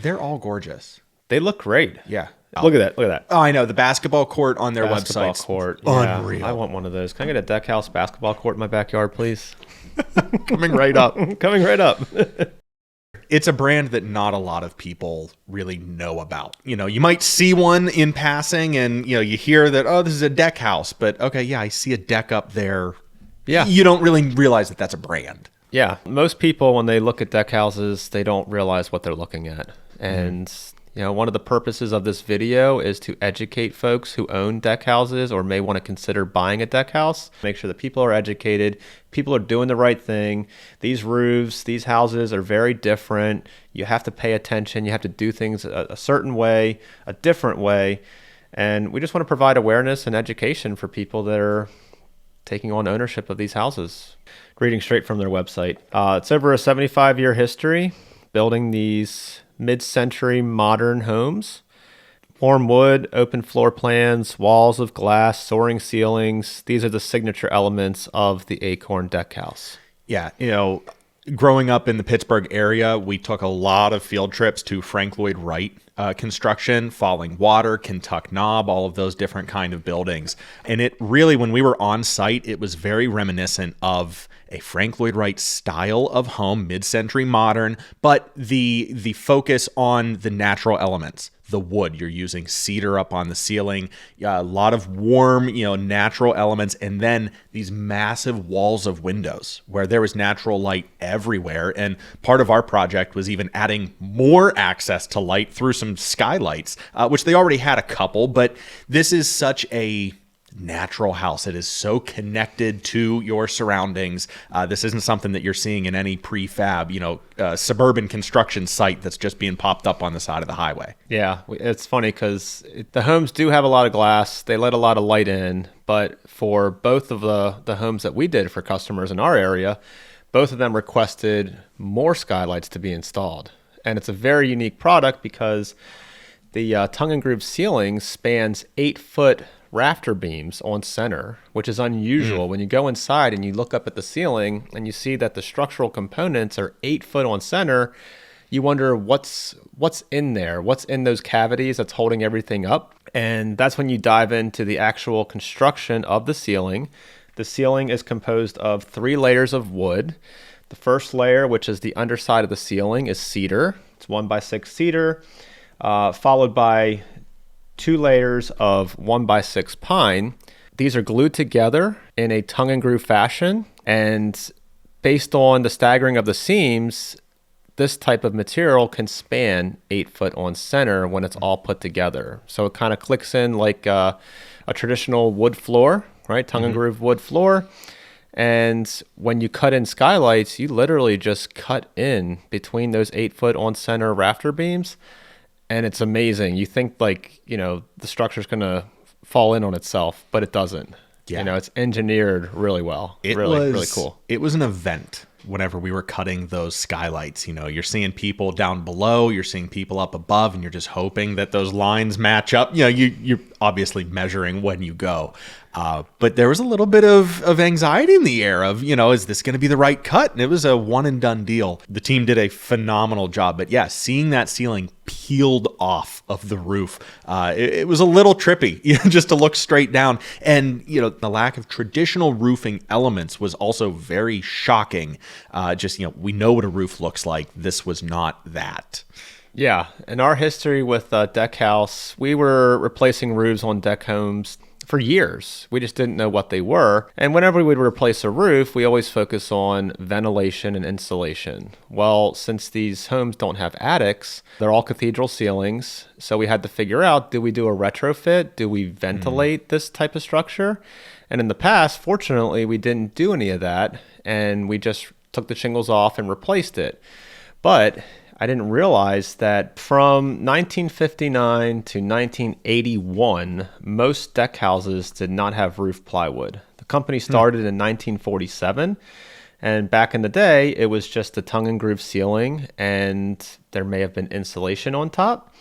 They're all gorgeous. They look great. Yeah. Look at that. Look at that. Oh, I know. The basketball court on their Basketball website. court. Yeah, Unreal. I want one of those. Can I get a deck house basketball court in my backyard, please? Coming right up. Coming right up. It's a brand that not a lot of people really know about. You know, you might see one in passing and, you know, you hear that, oh, this is a deck house. But, okay, yeah, I see a deck up there. Yeah. You don't really realize that that's a brand. Yeah. Most people, when they look at deck houses, they don't realize what they're looking at. And, you know, one of the purposes of this video is to educate folks who own deck houses or may want to consider buying a deck house. Make sure that people are educated, people are doing the right thing. These roofs, these houses are very different. You have to pay attention. You have to do things a certain way, a different way. And we just want to provide awareness and education for people that are taking on ownership of these houses. Reading straight from their website. It's over a 75-year history building these mid-century modern homes. Warm wood, open floor plans, walls of glass, soaring ceilings. These are the signature elements of the Acorn Deck House. Yeah, you know, growing up in the Pittsburgh area, we took a lot of field trips to Frank Lloyd Wright construction, Falling Water, Kentuck Knob, all of those different kind of buildings. And it really, when we were on site, it was very reminiscent of a Frank Lloyd Wright style of home, mid-century modern, but the focus on the natural elements. The wood, you're using cedar up on the ceiling, a lot of warm, you know, natural elements, and then these massive walls of windows where there was natural light everywhere. And part of our project was even adding more access to light through some skylights, which they already had a couple, but this is such a natural house. It is so connected to your surroundings. This isn't something that you're seeing in any prefab, you know, suburban construction site that's just being popped up on the side of the highway. Yeah, it's funny because the homes do have a lot of glass. They let a lot of light in, but for both of the homes that we did for customers in our area, both of them requested more skylights to be installed. And it's a very unique product because the tongue and groove ceiling spans 8-foot rafter beams on center, which is unusual. When you go inside and you look up at the ceiling and you see that the structural components are 8 foot on center, you wonder what's in there, what's in those cavities that's holding everything up. And that's when you dive into the actual construction of the ceiling. The ceiling is composed of 3 layers of wood. The first layer, which is the underside of the ceiling, is cedar. It's 1x6 cedar, followed by 2 layers of 1x6 pine. These are glued together in a tongue and groove fashion, and based on the staggering of the seams, this type of material can span 8 foot on center when it's all put together. So it kind of clicks in like a traditional wood floor, right? Tongue and groove wood floor. And when you cut in skylights, you literally just cut in between those 8 foot on center rafter beams. And it's amazing. You think like, you know, the structure's going to fall in on itself, but it doesn't. Yeah. You know, it's engineered really well. Really cool. It was an event whenever we were cutting those skylights. You know, you're seeing people down below, you're seeing people up above, and you're just hoping that those lines match up. You know, you're obviously measuring when you go. But there was a little bit of anxiety in the air of, you know, is this going to be the right cut? And it was a one and done deal. The team did a phenomenal job. But yeah, seeing that ceiling peeled off of the roof, it was a little trippy, you know, just to look straight down. And, you know, the lack of traditional roofing elements was also very shocking. Just, you know, we know what a roof looks like. This was not that. Yeah. In our history with Deck House, we were replacing roofs on deck homes for years. We just didn't know what they were. And whenever we would replace a roof, we always focus on ventilation and insulation. Well, since these homes don't have attics, they're all cathedral ceilings. So we had to figure out, do we do a retrofit? Do we ventilate this type of structure? And in the past, fortunately, we didn't do any of that. And we just took the shingles off and replaced it. But I didn't realize that from 1959 to 1981, most deck houses did not have roof plywood. The company started in 1947, and back in the day, it was just a tongue and groove ceiling, and there may have been insulation on top,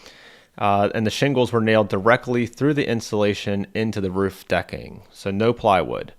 and the shingles were nailed directly through the insulation into the roof decking, so no plywood.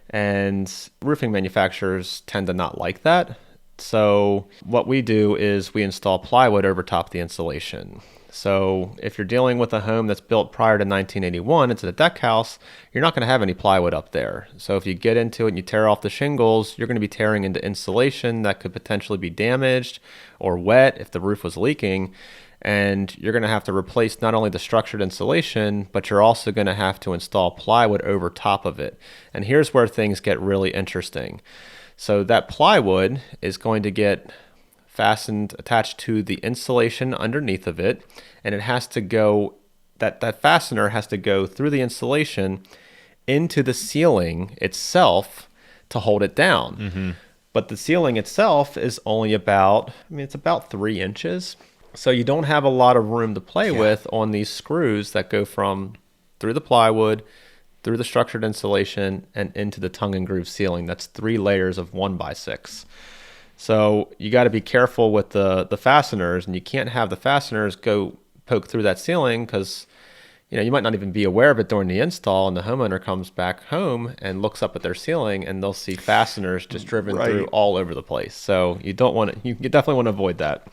And roofing manufacturers tend to not like that. So what we do is we install plywood over top of the insulation. So if you're dealing with a home that's built prior to 1981, it's a deck house, you're not going to have any plywood up there. So if you get into it and you tear off the shingles, you're going to be tearing into insulation that could potentially be damaged or wet if the roof was leaking. And you're going to have to replace not only the structured insulation, but you're also going to have to install plywood over top of it. And here's where things get really interesting. So that plywood is going to get fastened, attached to the insulation underneath of it, and it has to go, that fastener has to go through the insulation into the ceiling itself to hold it down. Mm-hmm. But the ceiling itself is only about, it's about 3 inches. So you don't have a lot of room to play with on these screws that go from through the plywood, through the structured insulation, and into the tongue and groove ceiling. That's 3 layers of 1x6. So you got to be careful with the fasteners, and you can't have the fasteners go poke through that ceiling because you might not even be aware of it during the install, and the homeowner comes back home and looks up at their ceiling and they'll see fasteners just driven through all over the place. So you definitely want to avoid that.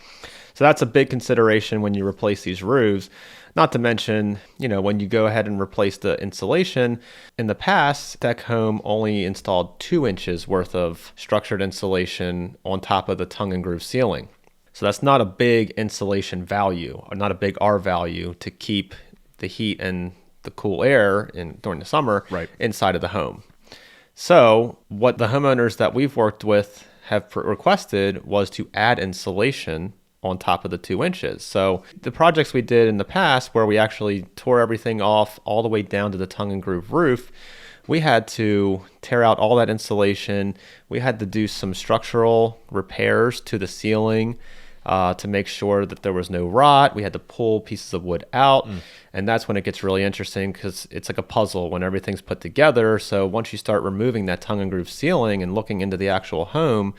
So that's a big consideration when you replace these roofs. Not to mention, when you go ahead and replace the insulation, in the past, Deck Home only installed 2 inches worth of structured insulation on top of the tongue and groove ceiling. So that's not a big insulation value, or not a big R value to keep the heat and the cool air during the summer inside of the home. So what the homeowners that we've worked with have requested was to add insulation on top of the 2 inches. So the projects we did in the past where we actually tore everything off all the way down to the tongue and groove roof, we had to tear out all that insulation. We had to do some structural repairs to the ceiling to make sure that there was no rot. We had to pull pieces of wood out. And that's when it gets really interesting because it's like a puzzle when everything's put together. So once you start removing that tongue and groove ceiling and looking into the actual home,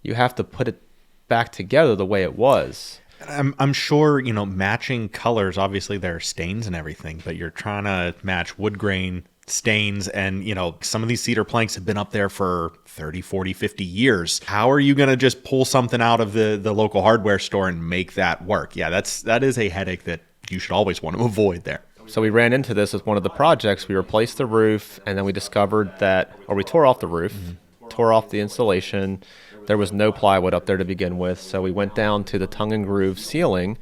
you have to put it back together the way it was. I'm sure, matching colors, obviously there are stains and everything, but you're trying to match wood grain stains and, some of these cedar planks have been up there for 30, 40, 50 years. How are you going to just pull something out of the local hardware store and make that work? Yeah, that is a headache that you should always want to avoid there. So we ran into this with one of the projects. We replaced the roof and then we discovered we tore off the roof, tore off the insulation. There was no plywood up there to begin with, so we went down to the tongue and groove ceiling,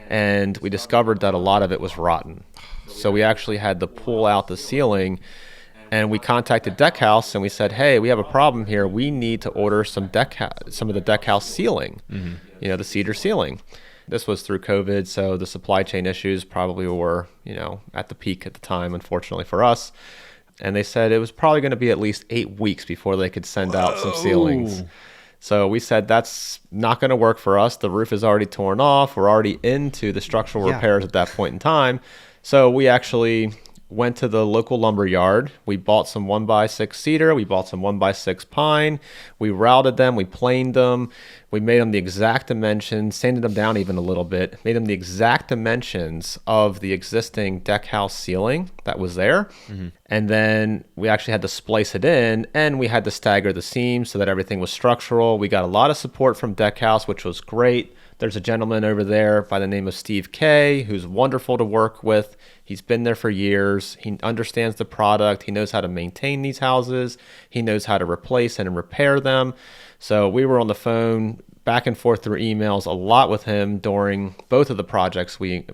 and we discovered that a lot of it was rotten. So we actually had to pull out the ceiling, and we contacted Deck House, and we said, hey, we have a problem here. We need to order some of the Deck House ceiling, the cedar ceiling. This was through COVID, so the supply chain issues probably were, at the peak at the time, unfortunately for us. And they said it was probably going to be at least 8 weeks before they could send out some ceilings. So we said, that's not going to work for us. The roof is already torn off. We're already into the structural repairs at that point in time. So we actually went to the local lumber yard. We bought some 1x6 cedar. We bought some 1x6 pine. We routed them. We planed them. We made them the exact dimensions, sanded them down even a little bit, made them the exact dimensions of the existing deck house ceiling that was there. And then we actually had to splice it in, and we had to stagger the seams so that everything was structural. We got a lot of support from Deck House, which was great. There's a gentleman over there by the name of Steve K, who's wonderful to work with. He's been there for years. He understands the product. He knows how to maintain these houses. He knows how to replace and repair them. So we were on the phone back and forth through emails a lot with him during both of the projects we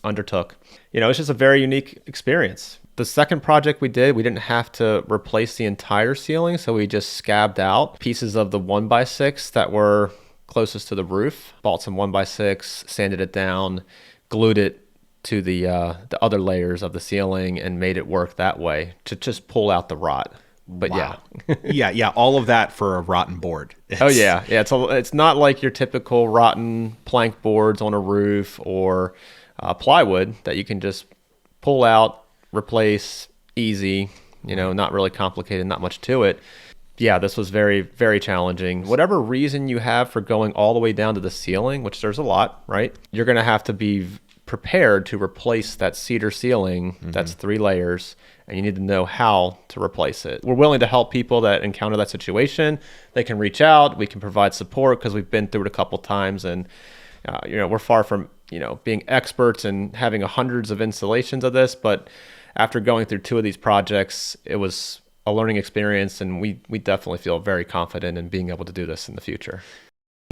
undertook. It's just a very unique experience. The second project we did, we didn't have to replace the entire ceiling, so we just scabbed out pieces of the 1x6 that were closest to the roof, bought some 1x6, sanded it down, glued it to the other layers of the ceiling, and made it work that way to just pull out the rot. But yeah, all of that for a rotten board. It's not like your typical rotten plank boards on a roof or plywood that you can just pull out, replace, easy, not really complicated, not much to it. Yeah, this was very, very challenging. Whatever reason you have for going all the way down to the ceiling, which there's a lot, right? You're going to have to be prepared to replace that cedar ceiling that's 3 layers, and you need to know how to replace it. We're willing to help people that encounter that situation. They can reach out. We can provide support because we've been through it a couple times, and we're far from being experts and having hundreds of installations of this, but after going through 2 of these projects, it was a learning experience, and we definitely feel very confident in being able to do this in the future.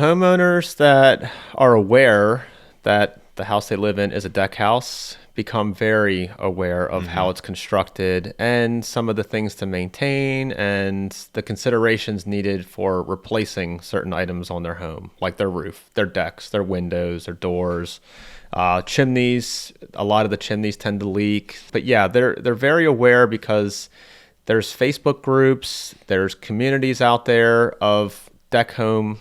Homeowners that are aware that the house they live in is a deck house become very aware of how it's constructed and some of the things to maintain and the considerations needed for replacing certain items on their home, like their roof, their decks, their windows, their doors, chimneys. A lot of the chimneys tend to leak. But yeah, they're very aware because there's Facebook groups, there's communities out there of deck home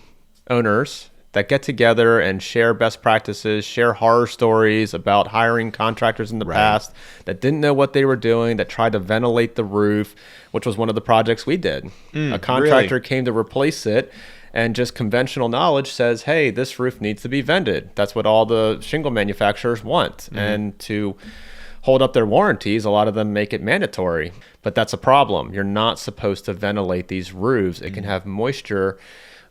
owners that get together and share best practices, share horror stories about hiring contractors in the past that didn't know what they were doing, that tried to ventilate the roof, which was one of the projects we did. A contractor came to replace it, and just conventional knowledge says, hey, this roof needs to be vented. That's what all the shingle manufacturers want. And to hold up their warranties, a lot of them make it mandatory. But that's a problem. You're not supposed to ventilate these roofs. It can have moisture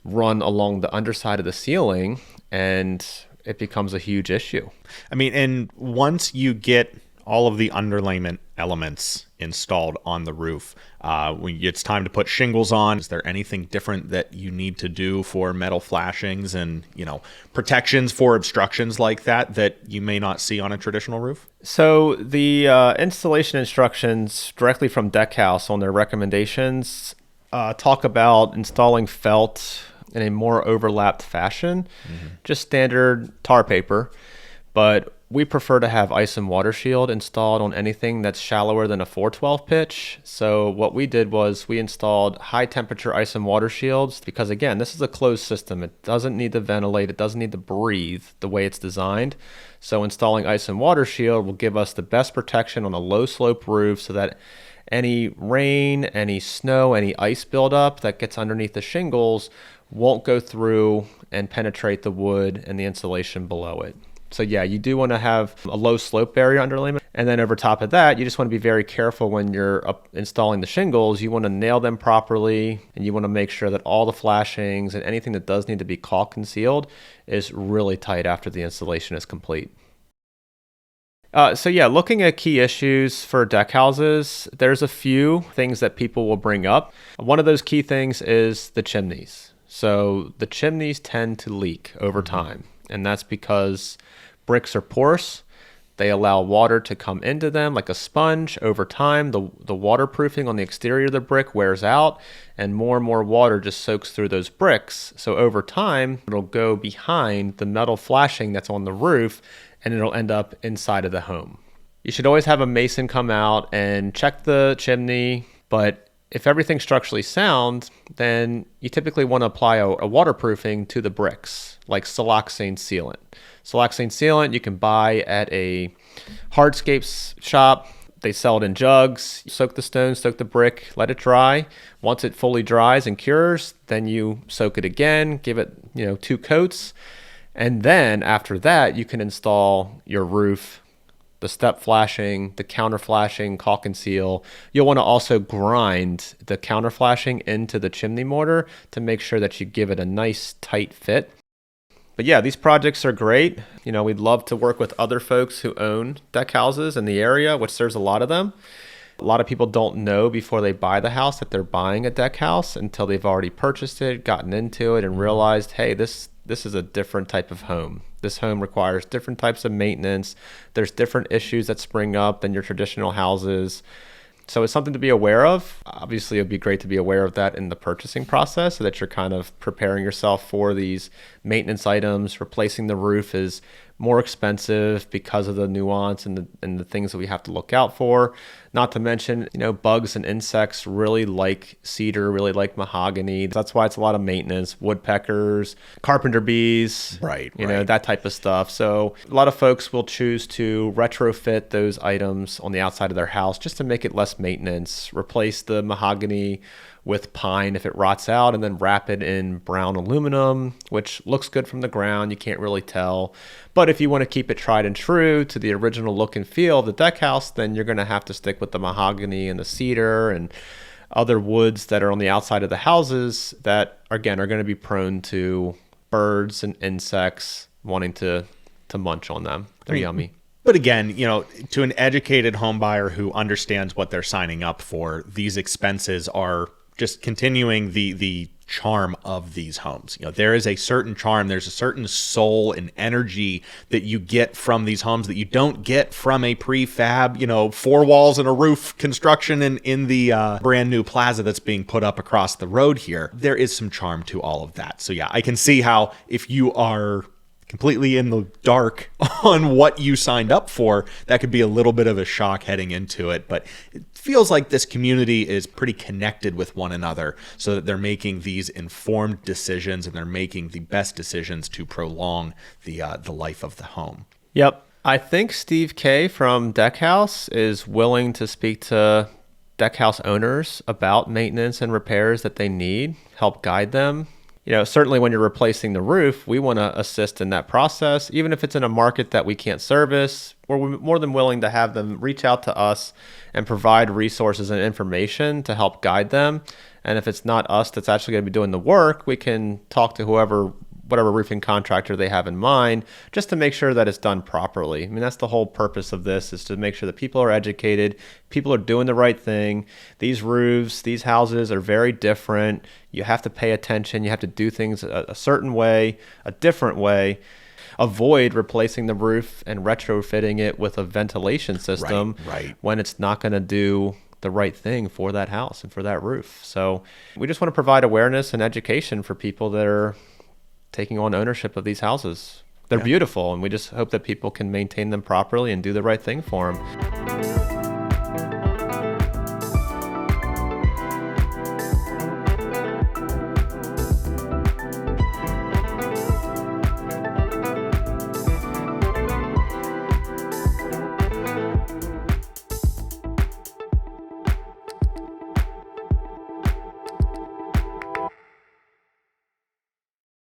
run along the underside of the ceiling, and it becomes a huge issue. I mean, and once you get all of the underlayment elements installed on the roof, when it's time to put shingles on, is there anything different that you need to do for metal flashings and protections for obstructions like that you may not see on a traditional roof? So the installation instructions directly from Deck House on their recommendations talk about installing felt in a more overlapped fashion, just standard tar paper, but we prefer to have ice and water shield installed on anything that's shallower than a 412 pitch. So what we did was we installed high temperature ice and water shields because, again, this is a closed system. It doesn't need to ventilate. It doesn't need to breathe the way it's designed. So installing ice and water shield will give us the best protection on a low slope roof so that any rain, any snow, any ice buildup that gets underneath the shingles won't go through and penetrate the wood and the insulation below it. So yeah, you do want to have a low slope barrier underlayment. And then over top of that, you just want to be very careful when you're installing the shingles. You want to nail them properly, and you want to make sure that all the flashings and anything that does need to be caulk concealed is really tight after the installation is complete. So yeah, looking at key issues for deck houses, there's a few things that people will bring up. One of those key things is the chimneys. So the chimneys tend to leak over time, and that's because bricks are porous. They allow water to come into them like a sponge. Over time, the waterproofing on the exterior of the brick wears out, and more water just soaks through those bricks. So over time, it'll go behind the metal flashing that's on the roof, and it'll end up inside of the home. You should always have a mason come out and check the chimney, but if everything's structurally sound, then you typically want to apply a waterproofing to the bricks, like siloxane sealant. Siloxane sealant you can buy at a hardscapes shop. They sell it in jugs. Soak the stone, soak the brick, let it dry. Once it fully dries and cures, then you soak it again, give it 2 coats. And then after that, you can install your roof, the step flashing, the counter flashing, caulk and seal. You'll want to also grind the counter flashing into the chimney mortar to make sure that you give it a nice tight fit. But yeah, these projects are great. We'd love to work with other folks who own deck houses in the area, which there's a lot of them. A lot of people don't know before they buy the house that they're buying a deck house until they've already purchased it, gotten into it, and realized, hey, this is a different type of home. This home requires different types of maintenance. There's different issues that spring up than your traditional houses. So it's something to be aware of. Obviously, it would be great to be aware of that in the purchasing process so that you're kind of preparing yourself for these maintenance items. Replacing the roof is more expensive because of the nuance and the things that we have to look out for. Not to mention, bugs and insects really like cedar, really like mahogany. That's why it's a lot of maintenance. Woodpeckers, carpenter bees, right. That type of stuff. So a lot of folks will choose to retrofit those items on the outside of their house just to make it less maintenance. Replace the mahogany with pine if it rots out, and then wrap it in brown aluminum, which looks good from the ground. You can't really tell. But if you want to keep it tried and true to the original look and feel of the deck house, then you're going to have to stick with the mahogany and the cedar and other woods that are on the outside of the houses that, again, are going to be prone to birds and insects wanting to munch on them. They're yummy. But again, to an educated home buyer who understands what they're signing up for, these expenses are just continuing the charm of these homes. There is a certain charm, there's a certain soul and energy that you get from these homes that you don't get from a prefab, 4 walls and a roof construction in the brand new plaza that's being put up across the road here. There is some charm to all of that. So yeah, I can see how if you are completely in the dark on what you signed up for, that could be a little bit of a shock heading into it. But it feels like this community is pretty connected with one another so that they're making these informed decisions and they're making the best decisions to prolong the life of the home. Yep. I think Steve K from Deck House is willing to speak to deck house owners about maintenance and repairs that they need, help guide them. Certainly when you're replacing the roof, we want to assist in that process. Even if it's in a market that we can't service, we're more than willing to have them reach out to us and provide resources and information to help guide them. And if it's not us that's actually going to be doing the work, we can talk to whatever roofing contractor they have in mind, just to make sure that it's done properly. I mean, that's the whole purpose of this, is to make sure that people are educated, people are doing the right thing. These roofs, these houses are very different. You have to pay attention. You have to do things a certain way, a different way. Avoid replacing the roof and retrofitting it with a ventilation system when it's not going to do the right thing for that house and for that roof. So we just want to provide awareness and education for people that are taking on ownership of these houses. They're beautiful, and we just hope that people can maintain them properly and do the right thing for them.